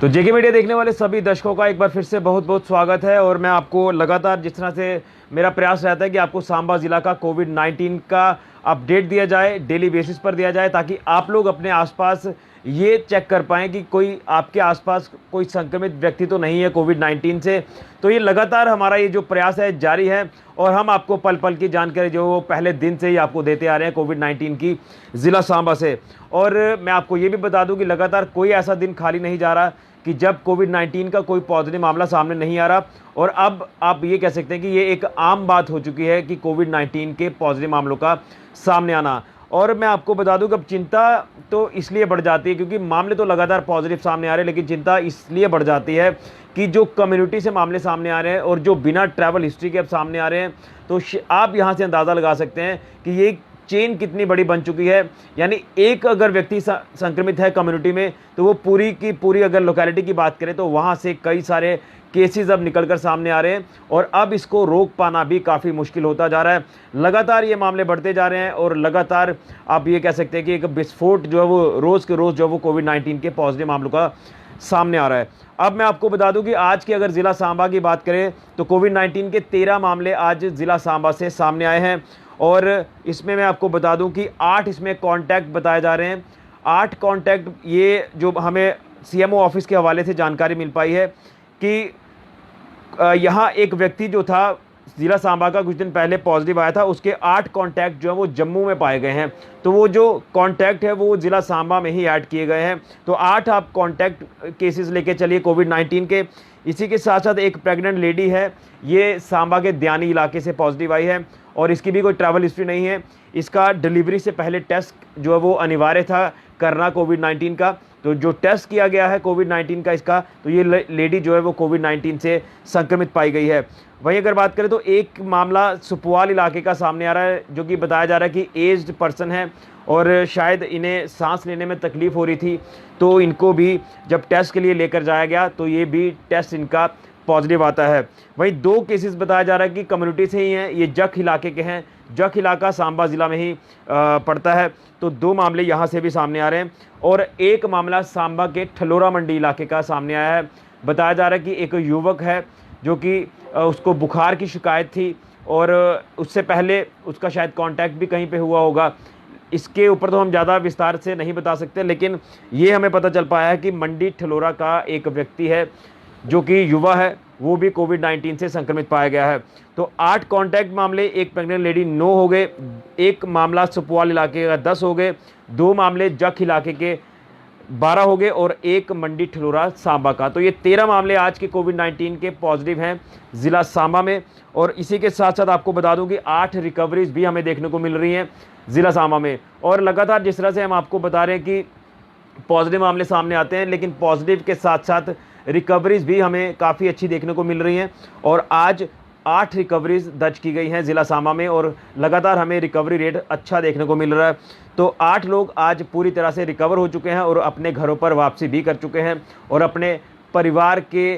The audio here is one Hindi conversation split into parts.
तो जेके मीडिया देखने वाले सभी दर्शकों का एक बार फिर से बहुत बहुत स्वागत है। और मैं आपको लगातार जिस तरह से मेरा प्रयास रहता है कि आपको सांबा ज़िला का कोविड-19 का अपडेट दिया जाए, डेली बेसिस पर दिया जाए, ताकि आप लोग अपने आसपास ये चेक कर पाएँ कि कोई आपके आसपास कोई संक्रमित व्यक्ति तो नहीं है कोविड-19 से। तो ये लगातार हमारा ये जो प्रयास है जारी है और हम आपको पल पल की जानकारी जो वो पहले दिन से ही आपको देते आ रहे हैं कोविड-19 की ज़िला सांबा से। और मैं आपको ये भी बता दूं कि लगातार कोई ऐसा दिन खाली नहीं जा रहा कि जब कोविड-19 का कोई पॉजिटिव मामला सामने नहीं आ रहा। और अब आप ये कह सकते हैं कि ये एक आम बात हो चुकी है कि कोविड-19 के पॉजिटिव मामलों का सामने आना। और मैं आपको बता दूं कि अब चिंता तो इसलिए बढ़ जाती है क्योंकि मामले तो लगातार पॉजिटिव सामने आ रहे हैं, लेकिन चिंता इसलिए बढ़ जाती है कि जो कम्युनिटी से मामले सामने आ रहे हैं और जो बिना ट्रैवल हिस्ट्री के अब सामने आ रहे हैं, तो आप यहाँ से अंदाज़ा लगा सकते हैं कि ये चेन कितनी बड़ी बन चुकी है। यानी एक अगर व्यक्ति संक्रमित है कम्युनिटी में, तो वो पूरी की पूरी अगर लोकेलिटी की बात करें तो वहाँ से कई सारे केसेस अब निकलकर सामने आ रहे हैं और अब इसको रोक पाना भी काफ़ी मुश्किल होता जा रहा है। लगातार ये मामले बढ़ते जा रहे हैं और लगातार आप ये कह सकते हैं कि एक विस्फोट जो है वो रोज़ के रोज़ जो है वो कोविड-19 के पॉजिटिव मामलों का सामने आ रहा है। अब मैं आपको बता दूं कि आज की अगर ज़िला सांबा की बात करें तो कोविड-19 के 13 मामले आज ज़िला सांबा से सामने आए हैं। और इसमें मैं आपको बता दूं कि 8 इसमें कॉन्टैक्ट बताए जा रहे हैं। 8 कॉन्टैक्ट ये जो हमें सीएमओ ऑफिस के हवाले से जानकारी मिल पाई है कि यहाँ एक व्यक्ति जो था ज़िला सांबा का कुछ दिन पहले पॉजिटिव आया था, उसके 8 कॉन्टैक्ट जो है वो जम्मू में पाए गए हैं। तो वो जो कॉन्टैक्ट है वो ज़िला सांबा में ही ऐड किए गए हैं। तो 8 आप कॉन्टैक्ट केसेस लेके चलिए कोविड-19 के। इसी के साथ साथ एक प्रेग्नेंट लेडी है, ये सांबा के दयानी इलाके से पॉजिटिव आई है और इसकी भी कोई ट्रैवल हिस्ट्री नहीं है। इसका डिलीवरी से पहले टेस्ट जो है वो अनिवार्य था करना कोविड-19 का। तो जो टेस्ट किया गया है कोविड-19 का इसका, तो ये लेडी जो है वो कोविड-19 से संक्रमित पाई गई है। वहीं अगर बात करें तो एक मामला सुपवाल इलाके का सामने आ रहा है, जो कि बताया जा रहा है कि एज्ड पर्सन है और शायद इन्हें सांस लेने में तकलीफ़ हो रही थी, तो इनको भी जब टेस्ट के लिए लेकर जाया गया तो ये भी टेस्ट इनका पॉजिटिव आता है। वहीं 2 केसेस बताया जा रहा है कि कम्युनिटी से ही हैं, ये जख इलाके के हैं। जख इलाका सांबा ज़िला में ही पड़ता है। तो 2 मामले यहाँ से भी सामने आ रहे हैं और एक मामला सांबा के ठलोरा मंडी इलाके का सामने आया है। बताया जा रहा है कि एक युवक है जो कि उसको बुखार की शिकायत थी और उससे पहले उसका शायद कांटेक्ट भी कहीं पे हुआ होगा। इसके ऊपर तो हम ज़्यादा विस्तार से नहीं बता सकते, लेकिन ये हमें पता चल पाया है कि मंडी ठलोरा का एक व्यक्ति है जो कि युवा है, वो भी कोविड-19 से संक्रमित पाया गया है। तो 8 कॉन्टैक्ट मामले, एक प्रेग्नेंट लेडी 9 हो गए, एक मामला सुपवाल इलाके का 10 हो गए, 2 मामले जख इलाके के 12 हो गए और एक मंडी ठलोरा सांबा का। तो ये 13 मामले आज के कोविड-19 के पॉजिटिव हैं ज़िला सांबा में। और इसी के साथ साथ आपको बता दूं कि 8 रिकवरीज भी हमें देखने को मिल रही हैं ज़िला सांबा में। और लगातार जिस तरह से हम आपको बता रहे हैं कि पॉजिटिव मामले सामने आते हैं, लेकिन पॉजिटिव के साथ साथ रिकवरीज भी हमें काफ़ी अच्छी देखने को मिल रही हैं। और आज 8 रिकवरीज दर्ज की गई हैं ज़िला सांबा में और लगातार हमें रिकवरी रेट अच्छा देखने को मिल रहा है। तो 8 लोग आज पूरी तरह से रिकवर हो चुके हैं और अपने घरों पर वापसी भी कर चुके हैं और अपने परिवार के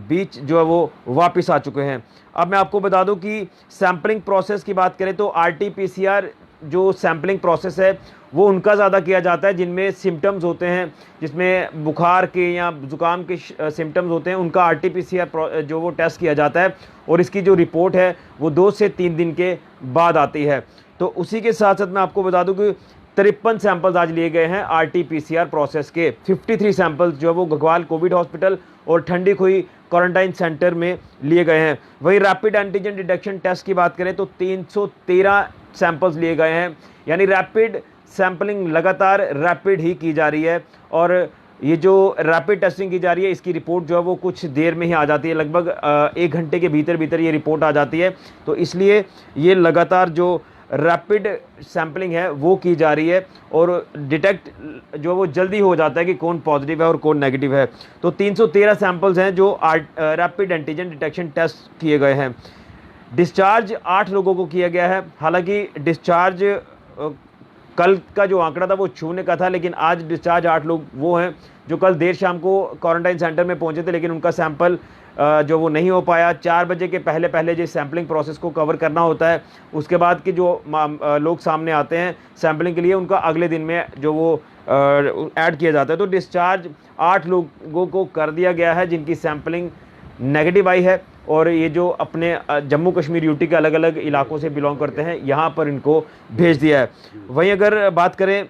बीच जो है वो वापस आ चुके हैं। अब मैं आपको बता दूं कि सैम्पलिंग प्रोसेस की बात करें तो आरटी-पीसीआर जो सैम्पलिंग प्रोसेस है वो उनका ज़्यादा किया जाता है जिनमें सिम्टम्स होते हैं, जिसमें बुखार के या ज़ुकाम के सिम्टम्स होते हैं, उनका आरटी-पीसीआर जो वो टेस्ट किया जाता है और इसकी जो रिपोर्ट है वो 2 से 3 दिन के बाद आती है। तो उसी के साथ साथ मैं आपको बता दूं कि 53 सैंपल्स आज लिए गए हैं आरटी-पीसीआर प्रोसेस के। 53 सैंपल्स जो है वो घगवाल कोविड हॉस्पिटल और ठंडी खुई क्वारंटाइन सेंटर में लिए गए हैं। वहीं रैपिड एंटीजन डिटेक्शन टेस्ट की बात करें तो 313 सैंपल्स लिए गए हैं। यानी रैपिड सैम्पलिंग लगातार रैपिड ही की जा रही है और ये जो रैपिड टेस्टिंग की जा रही है इसकी रिपोर्ट जो है वो कुछ देर में ही आ जाती है, लगभग 1 घंटे के भीतर भीतर ये रिपोर्ट आ जाती है। तो इसलिए ये लगातार जो रैपिड सैम्पलिंग है वो की जा रही है और डिटेक्ट जो वो जल्दी हो जाता है कि कौन पॉजिटिव है और कौन नेगेटिव है। तो 313 सैंपल्स हैं जो रैपिड एंटीजन डिटेक्शन टेस्ट किए गए हैं। डिस्चार्ज 8 लोगों को किया गया है। हालांकि डिस्चार्ज कल का जो आंकड़ा था वो छूने का था, लेकिन आज डिस्चार्ज 8 लोग वो हैं जो कल देर शाम को क्वारंटाइन सेंटर में पहुंचे थे, लेकिन उनका सैंपल जो वो नहीं हो पाया। 4 बजे के पहले पहले जो सैम्पलिंग प्रोसेस को कवर करना होता है, उसके बाद के जो लोग सामने आते हैं सैम्पलिंग के लिए, उनका अगले दिन में जो वो ऐड किया जाता है। तो डिस्चार्ज 8 लोगों को कर दिया गया है जिनकी सैम्पलिंग नेगेटिव आई है, और ये जो अपने जम्मू कश्मीर यूटी के अलग अलग इलाकों से बिलोंग करते हैं, यहाँ पर इनको भेज दिया है। वहीं अगर बात करें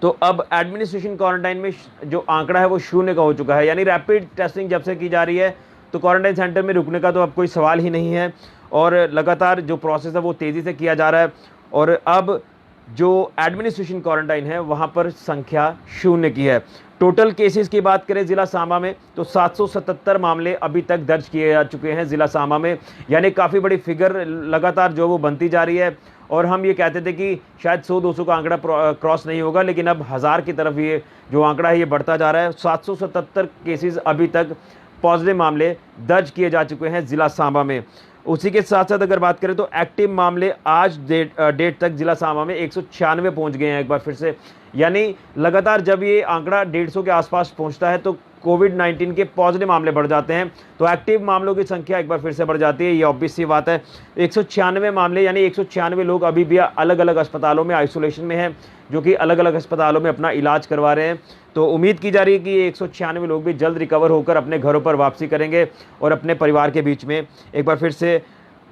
तो अब एडमिनिस्ट्रेशन क्वारंटाइन में जो आंकड़ा है वो 0 का हो चुका है, यानी रैपिड टेस्टिंग जब से की जा रही है तो क्वारंटाइन सेंटर में रुकने का तो अब कोई सवाल ही नहीं है, और लगातार जो प्रोसेस है वो तेज़ी से किया जा रहा है। और अब जो एडमिनिस्ट्रेशन क्वारंटाइन है वहाँ पर संख्या 0 की है। टोटल केसेस की बात करें ज़िला सांबा में तो 777 मामले अभी तक दर्ज किए जा चुके हैं ज़िला सांबा में, यानी काफ़ी बड़ी फिगर लगातार जो वो बनती जा रही है। और हम ये कहते थे कि शायद 100-200 का आंकड़ा क्रॉस नहीं होगा, लेकिन अब 1000 की तरफ ये जो आंकड़ा है ये बढ़ता जा रहा है। 777 केसेस अभी तक पॉजिटिव मामले दर्ज किए जा चुके हैं ज़िला सांबा में। उसी के साथ साथ अगर बात करें तो एक्टिव मामले आज डेट तक ज़िला सांबा में 196 पहुंच गए हैं एक बार फिर से, यानी लगातार जब ये आंकड़ा 150 के आसपास पहुंचता है तो कोविड-19 के पॉजिटिव मामले बढ़ जाते हैं, तो एक्टिव मामलों की संख्या एक बार फिर से बढ़ जाती है। ये ऑब्वियस सी बात है। 196 मामले यानी 196 लोग अभी भी अलग अलग अस्पतालों में आइसोलेशन में हैं, जो कि अलग अलग अस्पतालों में अपना इलाज करवा रहे हैं। तो उम्मीद की जा रही है कि ये 196 लोग भी जल्द रिकवर होकर अपने घरों पर वापसी करेंगे और अपने परिवार के बीच में एक बार फिर से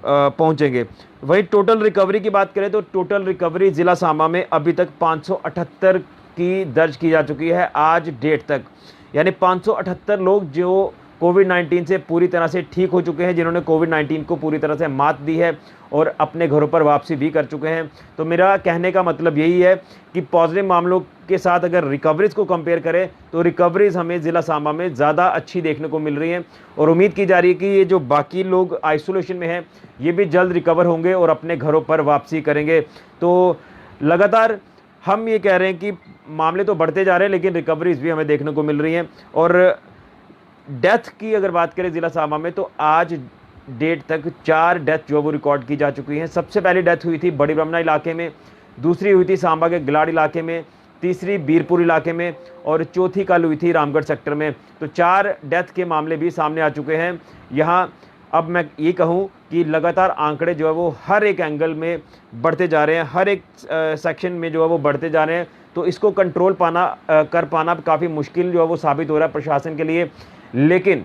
पहुंचेंगे। वही टोटल रिकवरी की बात करें तो टोटल रिकवरी ज़िला सांबा में अभी तक 578 की दर्ज की जा चुकी है आज डेट तक, यानी 578 लोग जो कोविड-19 से पूरी तरह से ठीक हो चुके हैं, जिन्होंने कोविड-19 को पूरी तरह से मात दी है और अपने घरों पर वापसी भी कर चुके हैं। तो मेरा कहने का मतलब यही है कि पॉजिटिव मामलों के साथ अगर रिकवरीज को कंपेयर करें तो रिकवरीज हमें ज़िला सांबा में ज़्यादा अच्छी देखने को मिल रही हैं, और उम्मीद की जा रही है कि ये जो बाकी लोग आइसोलेशन में हैं ये भी जल्द रिकवर होंगे और अपने घरों पर वापसी करेंगे। तो लगातार हम ये कह रहे हैं कि मामले तो बढ़ते जा रहे हैं, लेकिन रिकवरीज भी हमें देखने को मिल रही हैं। और डेथ की अगर बात करें ज़िला सांबा में तो आज डेट तक 4 डेथ जो वो रिकॉर्ड की जा चुकी हैं। सबसे पहली डेथ हुई थी बड़ी ब्रह्मणा इलाके में, दूसरी हुई थी सांबा के गिलाड़ इलाके में, तीसरी बीरपुर इलाके में, और चौथी कल हुई थी रामगढ़ सेक्टर में। तो 4 डेथ के मामले भी सामने आ चुके हैं यहाँ। अब मैं ये कहूँ कि लगातार आंकड़े जो है वो हर एक एंगल में बढ़ते जा रहे हैं, हर एक सेक्शन में जो है वो बढ़ते जा रहे हैं। तो इसको कंट्रोल कर पाना काफ़ी मुश्किल जो है वो साबित हो रहा है प्रशासन के लिए। लेकिन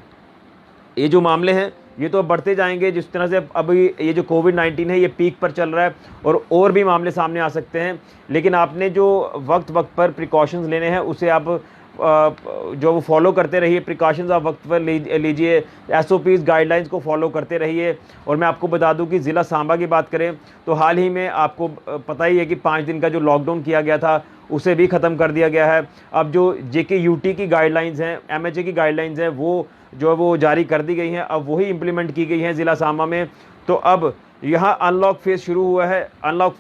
ये जो मामले हैं ये तो बढ़ते जाएंगे, जिस तरह से अभी ये जो कोविड-19 है ये पीक पर चल रहा है और भी मामले सामने आ सकते हैं। लेकिन आपने जो वक्त पर प्रिकॉशंस लेने हैं उसे आप जो वो फॉलो करते रहिए, प्रिकॉशंस आप वक्त पर लीजिए, SOPs गाइडलाइंस को फॉलो करते रहिए। और मैं आपको बता दूं कि ज़िला सांबा की बात करें तो हाल ही में आपको पता ही है कि 5 दिन का जो लॉकडाउन किया गया था उसे भी ख़त्म कर दिया गया है। अब जो JKUT की गाइडलाइंस हैं, MHA की गाइडलाइंस हैं, वो जो है वो जारी कर दी गई हैं, अब वही इम्प्लीमेंट की गई हैं ज़िला सांबा में। तो अब यहाँ अनलॉक फेज़ शुरू हुआ है। अनलॉक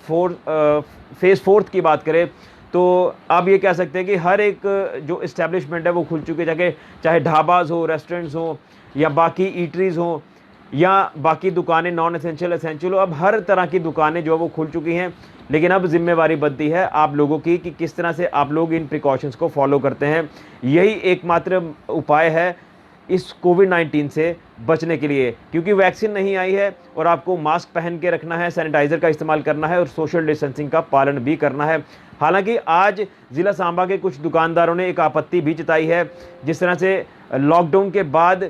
फेज़ 4 की बात करें तो अब ये कह सकते हैं कि हर एक जो इस्टेब्लिशमेंट है वो खुल चुके हैं, चाहे ढाबाज हो, रेस्टोरेंट्स हो, या बाकी ईटरीज़ हो, या बाकी दुकानें नॉन एसेंशियल एसेंशियल हो। अब हर तरह की दुकानें जो है वो खुल चुकी हैं। लेकिन अब जिम्मेवारी बनती है आप लोगों की कि किस तरह से आप लोग इन प्रिकॉशंस को फॉलो करते हैं। यही एकमात्र उपाय है इस कोविड-19 से बचने के लिए, क्योंकि वैक्सीन नहीं आई है और आपको मास्क पहन के रखना है, सैनिटाइज़र का इस्तेमाल करना है और सोशल डिस्टेंसिंग का पालन भी करना है। हालांकि आज ज़िला सांबा के कुछ दुकानदारों ने एक आपत्ति भी जताई है, जिस तरह से लॉकडाउन के बाद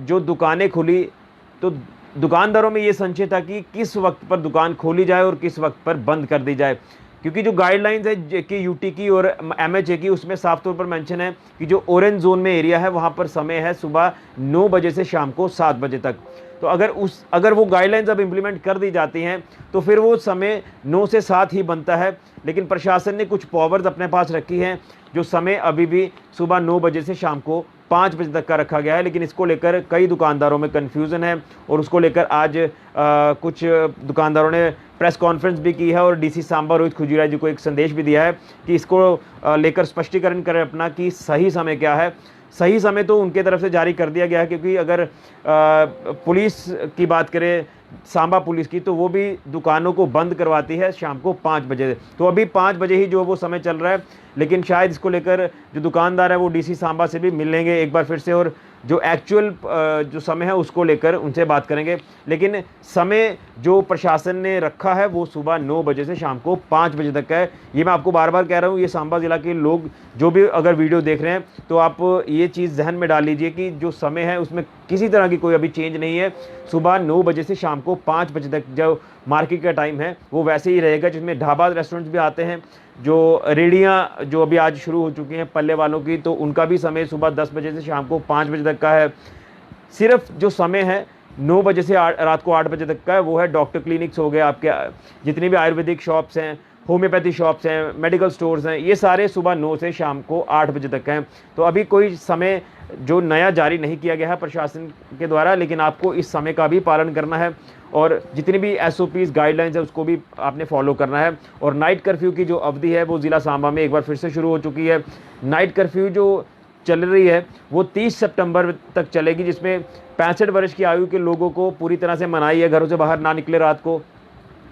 जो दुकानें खुली तो दुकानदारों में ये संशय था कि किस वक्त पर दुकान खोली जाए और किस वक्त पर बंद कर दी जाए, क्योंकि जो गाइडलाइंस है JKUT की और MHA की उसमें साफ तौर पर मेंशन है कि जो ऑरेंज जोन में एरिया है वहाँ पर समय है सुबह 9 बजे से शाम को 7 बजे तक। तो अगर वो गाइडलाइंस अब इम्प्लीमेंट कर दी जाती हैं तो फिर वो समय 9 से 7 ही बनता है। लेकिन प्रशासन ने कुछ पावर्स अपने पास रखी हैं, जो समय अभी भी सुबह 9 बजे से शाम को 5 बजे तक का रखा गया है। लेकिन इसको लेकर कई दुकानदारों में कन्फ्यूज़न है और उसको लेकर आज कुछ दुकानदारों ने प्रेस कॉन्फ्रेंस भी की है और DC सांबा रोहित खुजीरा जी को एक संदेश भी दिया है कि इसको लेकर स्पष्टीकरण करें अपना कि सही समय क्या है। सही समय तो उनके तरफ से जारी कर दिया गया है, क्योंकि अगर पुलिस की बात करें, सांबा पुलिस की, तो वो भी दुकानों को बंद करवाती है शाम को 5 बजे। तो अभी 5 बजे ही जो वो समय चल रहा है, लेकिन शायद इसको लेकर जो दुकानदार है वो डीसी सांबा से भी मिल लेंगे एक बार फिर से, और जो एक्चुअल जो समय है उसको लेकर उनसे बात करेंगे। लेकिन समय जो प्रशासन ने रखा है वो सुबह 9 बजे से शाम को 5 बजे तक का है। ये मैं आपको बार बार कह रहा हूँ, ये सांबा ज़िला के लोग जो भी अगर वीडियो देख रहे हैं तो आप ये चीज़ जहन में डाल लीजिए कि जो समय है उसमें किसी तरह की कोई अभी चेंज नहीं है। सुबह 9 बजे से शाम को 5 बजे तक जो मार्केट का टाइम है वो वैसे ही रहेगा, जिसमें ढाबा रेस्टोरेंट्स भी आते हैं। जो रेडियाँ जो अभी आज शुरू हो चुकी हैं पल्ले वालों की, तो उनका भी समय सुबह 10 बजे से शाम को 5 बजे तक का है। सिर्फ जो समय है 9 बजे से रात को 8 बजे तक का है वो है डॉक्टर क्लिनिक्स हो गए, आपके जितनी भी आयुर्वेदिक शॉप्स हैं, होम्योपैथी शॉप्स हैं, मेडिकल स्टोर्स हैं, ये सारे सुबह 9 से शाम को 8 बजे तक हैं। तो अभी कोई समय जो नया जारी नहीं किया गया है प्रशासन के द्वारा, लेकिन आपको इस समय का भी पालन करना है और जितनी भी SOPs गाइडलाइंस है उसको भी आपने फॉलो करना है। और नाइट कर्फ्यू की जो अवधि है वो ज़िला सांबा में एक बार फिर से शुरू हो चुकी है। नाइट कर्फ्यू जो चल रही है वो 30 सितंबर तक चलेगी, जिसमें 65 वर्ष की आयु के लोगों को पूरी तरह से मनाही है घरों से बाहर ना निकले रात को।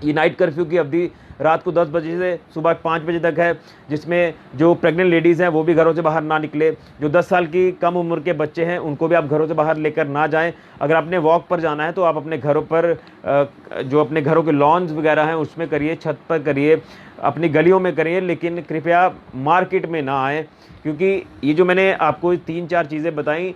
ये नाइट कर्फ्यू की अवधि रात को 10 बजे से सुबह 5 बजे तक है, जिसमें जो प्रेग्नेंट लेडीज़ हैं वो भी घरों से बाहर ना निकले। जो 10 साल की कम उम्र के बच्चे हैं उनको भी आप घरों से बाहर लेकर ना जाएं। अगर आपने वॉक पर जाना है तो आप अपने घरों पर जो अपने घरों के लॉन्स वगैरह हैं उसमें करिए, छत पर करिए, अपनी गलियों में करिए, लेकिन कृपया मार्केट में ना आएँ, क्योंकि ये जो मैंने आपको 3-4 चीज़ें बताई,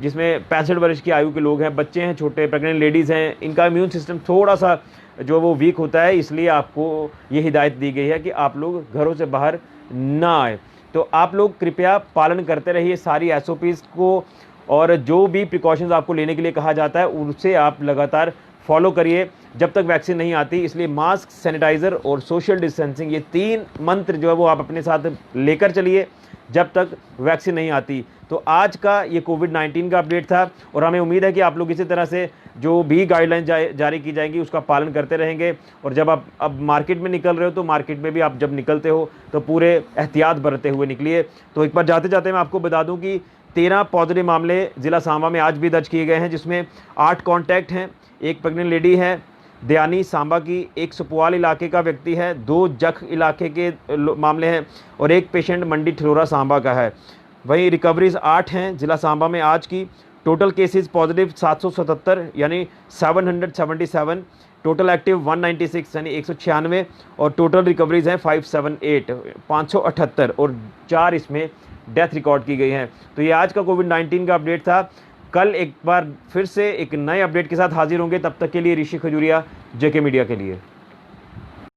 जिसमें 65 वर्ष की आयु के लोग हैं, बच्चे हैं, छोटे प्रेग्नेंट लेडीज़ हैं, इनका इम्यून सिस्टम थोड़ा सा जो वो वीक होता है, इसलिए आपको ये हिदायत दी गई है कि आप लोग घरों से बाहर ना आए। तो आप लोग कृपया पालन करते रहिए सारी SOPs को, और जो भी प्रिकॉशंस आपको लेने के लिए कहा जाता है उनसे आप लगातार फॉलो करिए जब तक वैक्सीन नहीं आती। इसलिए मास्क, सैनिटाइज़र और सोशल डिस्टेंसिंग, ये 3 मंत्र जो है वो आप अपने साथ लेकर चलिए जब तक वैक्सीन नहीं आती। तो आज का ये कोविड-19 का अपडेट था, और हमें उम्मीद है कि आप लोग इसी तरह से जो भी गाइडलाइन जारी की जाएंगी उसका पालन करते रहेंगे। और जब आप अब मार्केट में निकल रहे हो तो मार्केट में भी आप जब निकलते हो तो पूरे एहतियात बरतते हुए निकलिए। तो एक बार जाते जाते मैं आपको बता दूं कि 13 पॉजिटिव मामले ज़िला सांबा में आज भी दर्ज किए गए हैं, जिसमें 8 कॉन्टैक्ट हैं, 1 प्रेग्नेंट लेडी है दयानी सांबा की, 1 सुपवाल इलाके का व्यक्ति है, 2 जख इलाके के मामले हैं और 1 पेशेंट मंडी ठिलोरा सांबा का है। वहीं रिकवरीज 8 हैं ज़िला सांबा में आज की। टोटल केसेस पॉजिटिव 777 यानी 777, टोटल एक्टिव 196 यानी 196, और टोटल रिकवरीज हैं 578 578, और 4 इसमें डेथ रिकॉर्ड की गई हैं। तो ये आज का कोविड-19 का अपडेट था। कल एक बार फिर से एक नए अपडेट के साथ हाजिर होंगे, तब तक के लिए ऋषि खजूरिया, JK मीडिया के लिए।